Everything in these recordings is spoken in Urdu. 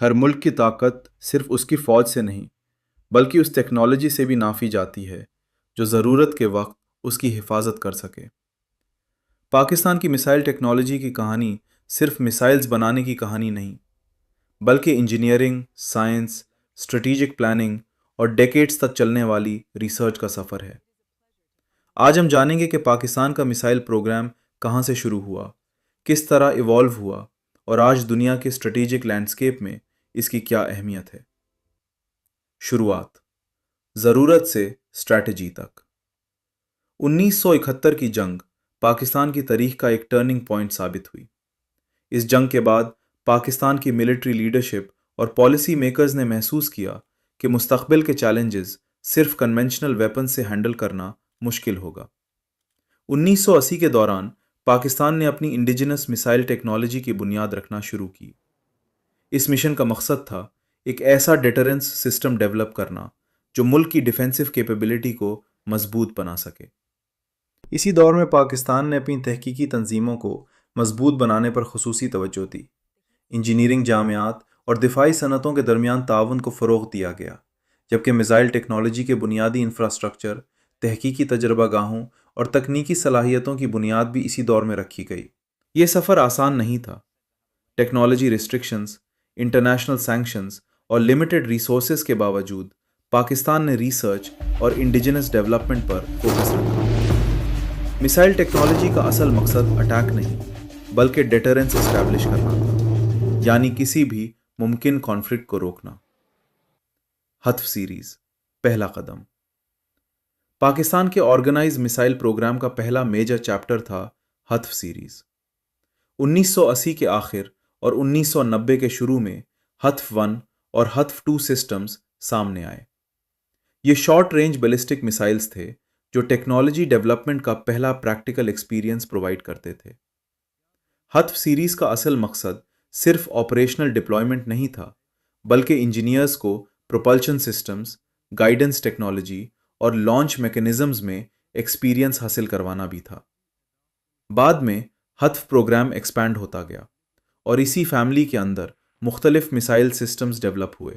ہر ملک کی طاقت صرف اس کی فوج سے نہیں بلکہ اس ٹیکنالوجی سے بھی نافی جاتی ہے جو ضرورت کے وقت اس کی حفاظت کر سکے۔ پاکستان کی میسائل ٹیکنالوجی کی کہانی صرف میسائلز بنانے کی کہانی نہیں بلکہ انجینئرنگ، سائنس، اسٹریٹجک پلاننگ اور ڈیکیڈز تک چلنے والی ریسرچ کا سفر ہے۔ آج ہم جانیں گے کہ پاکستان کا میسائل پروگرام کہاں سے شروع ہوا، کس طرح ایوالو ہوا اور آج دنیا کے اسٹریٹجک لینڈسکیپ میں اس کی کیا اہمیت ہے۔ شروعات، ضرورت سے اسٹریٹجی تک۔ 1971 کی جنگ پاکستان کی تاریخ کا ایک ٹرننگ پوائنٹ ثابت ہوئی۔ اس جنگ کے بعد پاکستان کی ملٹری لیڈرشپ اور پالیسی میکرز نے محسوس کیا کہ مستقبل کے چیلنجز صرف کنونشنل ویپن سے ہینڈل کرنا مشکل ہوگا۔ 1980 کے دوران پاکستان نے اپنی انڈیجنس میسائل ٹیکنالوجی کی بنیاد رکھنا شروع کی۔ اس مشن کا مقصد تھا ایک ایسا ڈیٹرنس سسٹم ڈیولپ کرنا جو ملک کی ڈیفینسو کیپیبلٹی کو مضبوط بنا سکے۔ اسی دور میں پاکستان نے اپنی تحقیقی تنظیموں کو مضبوط بنانے پر خصوصی توجہ دی۔ انجینئرنگ جامعات اور دفاعی صنعتوں کے درمیان تعاون کو فروغ دیا گیا، جبکہ میزائل ٹیکنالوجی کے بنیادی انفراسٹرکچر، تحقیقی تجربہ گاہوں اور تکنیکی صلاحیتوں کی بنیاد بھی اسی دور میں رکھی گئی۔ یہ سفر آسان نہیں تھا۔ ٹیکنالوجی ریسٹرکشنز، انٹرنیشنل سینکشنز اور لمیٹڈ ریسورسز کے باوجود پاکستان نے ریسرچ اور انڈیجنس ڈیولپمنٹ پر فوکس رکھا۔ میسائل ٹیکنالوجی کا اصل مقصد اٹیک نہیں بلکہ ڈیٹرنس اسٹیبلش کرنا تھا، یعنی کسی بھی ممکن کانفلکٹ کو روکنا۔ ہدف سیریز، پہلا قدم۔ پاکستان کے آرگنائز میسائل پروگرام کا پہلا میجر چیپٹر تھا ہدف سیریز۔ 1980 کے آخر اور 1990 کے شروع میں ہدف 1 اور ہدف 2 سسٹمز سامنے آئے۔ یہ شارٹ رینج بیلسٹک میسائلز تھے جو ٹیکنالوجی ڈیولپمنٹ کا پہلا پریکٹیکل ایکسپیرینس پرووائڈ کرتے تھے۔ ہدف سیریز کا اصل مقصد صرف آپریشنل ڈپلائمنٹ نہیں تھا بلکہ انجینئرز کو پروپلشن سسٹمز، گائیڈنس ٹیکنالوجی اور لانچ میکینزمز میں ایکسپیرینس حاصل کروانا بھی تھا۔ بعد میں ہدف پروگرام ایکسپینڈ ہوتا گیا اور اسی فیملی کے اندر مختلف میسائل سسٹمز ڈیولپ ہوئے۔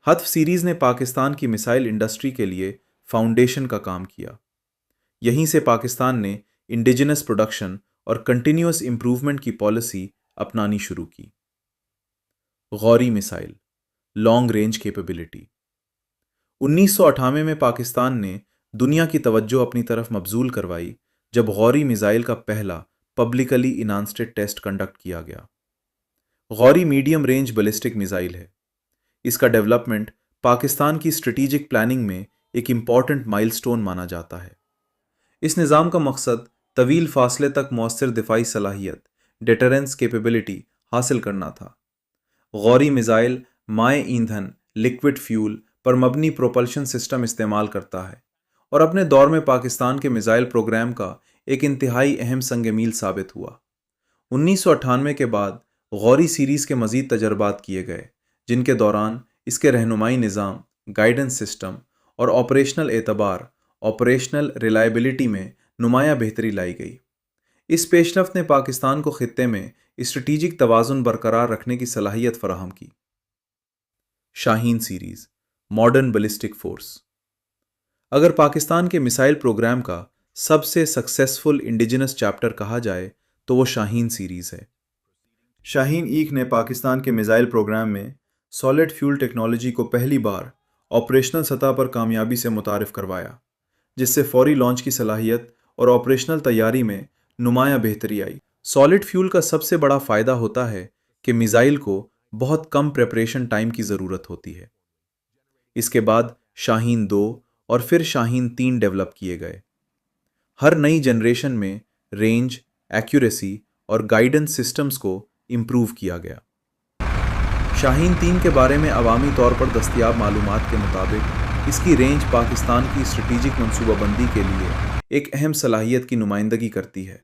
ہدف سیریز نے پاکستان کی میسائل انڈسٹری کے لیے فاؤنڈیشن کا کام کیا۔ یہیں سے پاکستان نے انڈیجنس پروڈکشن اور کنٹینیوس امپروومنٹ کی پالیسی اپنانی شروع کی۔ Ghori missile, long range capability. 1998 میں پاکستان نے دنیا کی توجہ اپنی طرف مبذول کروائی جب غوری میزائل کا پہلا پبلکلی انانسڈ ٹیسٹ کنڈکٹ کیا گیا۔ Ghori medium range ballistic missile ہے۔ اس کا ڈیولپمنٹ پاکستان کی اسٹریٹجک پلاننگ میں ایک امپورٹنٹ مائل سٹون مانا جاتا ہے۔ اس نظام کا مقصد طویل فاصلے تک مؤثر دفاعی صلاحیت، ڈیٹرنس کیپیبلٹی حاصل کرنا تھا۔ غوری میزائل مائع ایندھن، لیکوڈ فیول پر مبنی پروپلشن سسٹم استعمال کرتا ہے اور اپنے دور میں پاکستان کے میزائل پروگرام کا ایک انتہائی اہم سنگ میل ثابت ہوا۔ 1998 کے بعد غوری سیریز کے مزید تجربات کیے گئے جن کے دوران اس کے رہنمائی نظام، گائیڈنس سسٹم اور آپریشنل اعتبار، آپریشنل ریلائبلٹی میں نمایاں بہتری لائی گئی۔ اس پیش رفت نے پاکستان کو خطے میں اسٹریٹجک توازن برقرار رکھنے کی صلاحیت فراہم کی۔ شاہین سیریز، ماڈرن بیلسٹک فورس۔ اگر پاکستان کے میسائل پروگرام کا سب سے سکسیسفل انڈیجنس چیپٹر کہا جائے تو وہ شاہین سیریز ہے۔ شاہین ایک نے پاکستان کے میزائل پروگرام میں سالڈ فیول ٹیکنالوجی کو پہلی بار آپریشنل سطح پر کامیابی سے متعارف کروایا، جس سے فوری لانچ کی صلاحیت اور آپریشنل تیاری میں نمایاں بہتری آئی۔ سالڈ فیول کا سب سے بڑا فائدہ ہوتا ہے کہ میزائل کو بہت کم پریپریشن ٹائم کی ضرورت ہوتی ہے۔ اس کے بعد شاہین 2 اور پھر شاہین 3 ڈیولپ کیے گئے۔ ہر نئی جنریشن میں رینج، ایکیوریسی اور گائیڈنس سسٹمز کو امپروو کیا گیا۔ شاہین 3 کے بارے میں عوامی طور پر دستیاب معلومات کے مطابق اس کی رینج پاکستان کی اسٹریٹجک منصوبہ بندی کے لیے ایک اہم صلاحیت کی نمائندگی کرتی ہے۔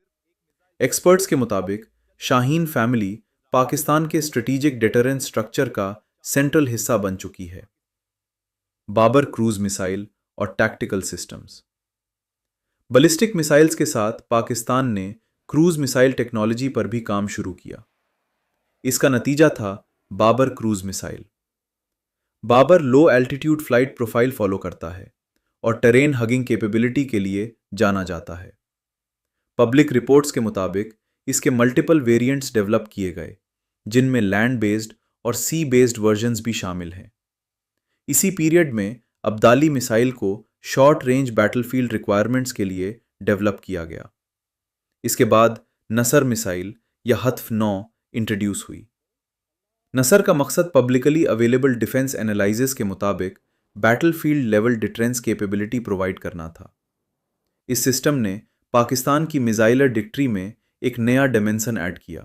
ایکسپرٹس کے مطابق شاہین فیملی پاکستان کے اسٹریٹجک ڈیٹرنس اسٹرکچر کا سینٹرل حصہ بن چکی ہے۔ بابر کروز میسائل اور ٹیکٹیکل سسٹمز۔ بیلسٹک میسائلز کے ساتھ پاکستان نے کروز میسائل ٹیکنالوجی پر بھی کام شروع کیا۔ اس کا نتیجہ تھا بابر کروز میسائل۔ بابر لو ایلٹیٹیوڈ فلائٹ پروفائل فالو کرتا ہے اور ٹرین ہگنگ کیپیبلٹی کے لیے جانا جاتا ہے۔ پبلک رپورٹس کے مطابق اس کے ملٹیپل ویریئنٹس ڈیولپ کیے گئے، جن میں لینڈ بیسڈ اور سی بیسڈ ورژنز بھی شامل ہیں۔ اسی پیریڈ میں ابدالی میسائل کو short range battle field requirements کے لیے ڈیولپ کیا گیا۔ اس کے بعد نصر میسائل یا ہتف 9 انٹروڈیوس ہوئی۔ نصر کا مقصد پبلکلی اویلیبل ڈیفنس انالائزز کے مطابق battle field level deterrence capability provide کرنا تھا۔ اس سسٹم نے پاکستان کی میزائلر ڈکٹری میں ایک نیا ڈیمنشن ایڈ کیا۔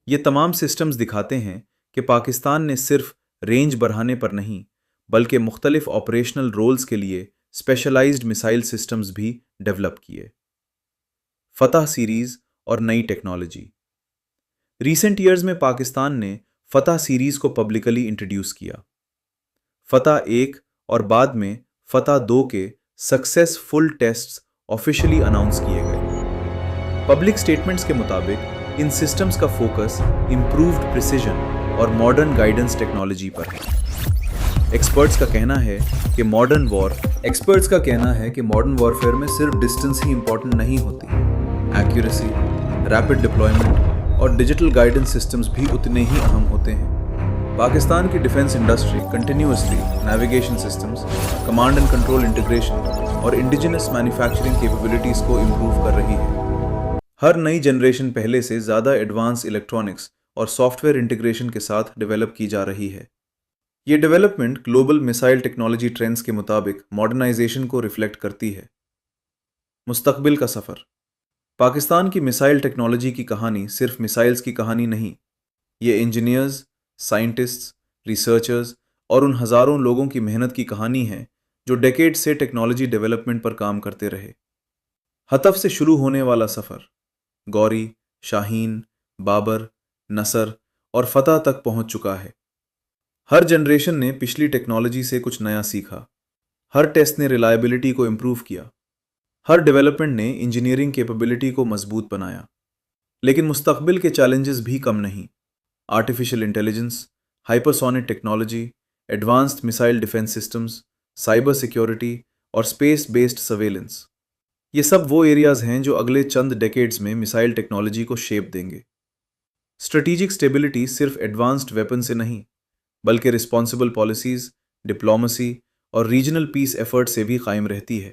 یہ تمام سسٹمز دکھاتے ہیں کہ پاکستان نے صرف رینج بڑھانے پر نہیں بلکہ مختلف آپریشنل رولز کے لیے اسپیشلائزڈ میسائل سسٹمز بھی ڈیولپ کیے۔ فتح سیریز اور نئی ٹیکنالوجی۔ ریسنٹ ایئرز میں پاکستان نے فتح سیریز کو پبلکلی انٹروڈیوس کیا۔ فتح 1 اور بعد میں فتح 2 کے سکسیسفل ٹیسٹس آفیشلی اناؤنس کیے گئے۔ پبلک سٹیٹمنٹس کے مطابق ان سسٹمز کا فوکس امپرووڈ پریسیژن اور ماڈرن گائیڈنس ٹیکنالوجی پر ہے۔ ایکسپرٹس کا کہنا ہے کہ ماڈرن وارفیئر میں صرف ڈسٹنس ہی امپورٹنٹ نہیں ہوتی، ایکیوریسی، ریپڈ ڈپلائمنٹ اور ڈیجیٹل گائیڈنس سسٹمز بھی اتنے ہی اہم ہوتے ہیں۔ پاکستان کی defence industry continuously navigation systems, command and control integration اور انڈیجنس مینوفیکچرنگ کیپیبلٹیز کو امپروو کر رہی ہے۔ ہر نئی جنریشن پہلے سے زیادہ ایڈوانس الیکٹرانکس اور سافٹ ویئر انٹیگریشن کے ساتھ ڈیولپ کی جا رہی ہے۔ یہ development global missile technology trends کے مطابق ماڈرنائزیشن کو ریفلیکٹ کرتی ہے۔ مستقبل کا سفر۔ پاکستان کی میسائل ٹیکنالوجی کی کہانی صرف میسائلز کی کہانی نہیں، یہ انجینئرز، سائنٹسٹس، ریسرچرز اور ان ہزاروں لوگوں کی محنت کی کہانی ہے جو ڈیکیڈ سے ٹیکنالوجی ڈیولپمنٹ پر کام کرتے رہے۔ ہتف سے شروع ہونے والا سفر گوری، شاہین، بابر، نصر اور فتح تک پہنچ چکا ہے۔ ہر جنریشن نے پچھلی ٹیکنالوجی سے کچھ نیا سیکھا، ہر ٹیسٹ نے ریلائبلٹی کو امپروو کیا، ہر ڈیولپمنٹ نے انجینئرنگ کیپیبلٹی کو مضبوط بنایا۔ لیکن مستقبل کے چیلنجز بھی کم نہیں۔ Artificial intelligence, hypersonic technology, advanced missile defence systems, cyber security اور اسپیس بیسڈ سرویلنس، یہ سب وہ ایریاز ہیں جو اگلے چند ڈیکیڈز میں میسائل ٹیکنالوجی کو شیپ دیں گے۔ اسٹریٹیجک اسٹیبلٹی صرف ایڈوانسڈ ویپن سے نہیں بلکہ رسپانسبل پالیسیز، ڈپلومیسی اور ریجنل پیس ایفرٹ سے بھی قائم رہتی ہے۔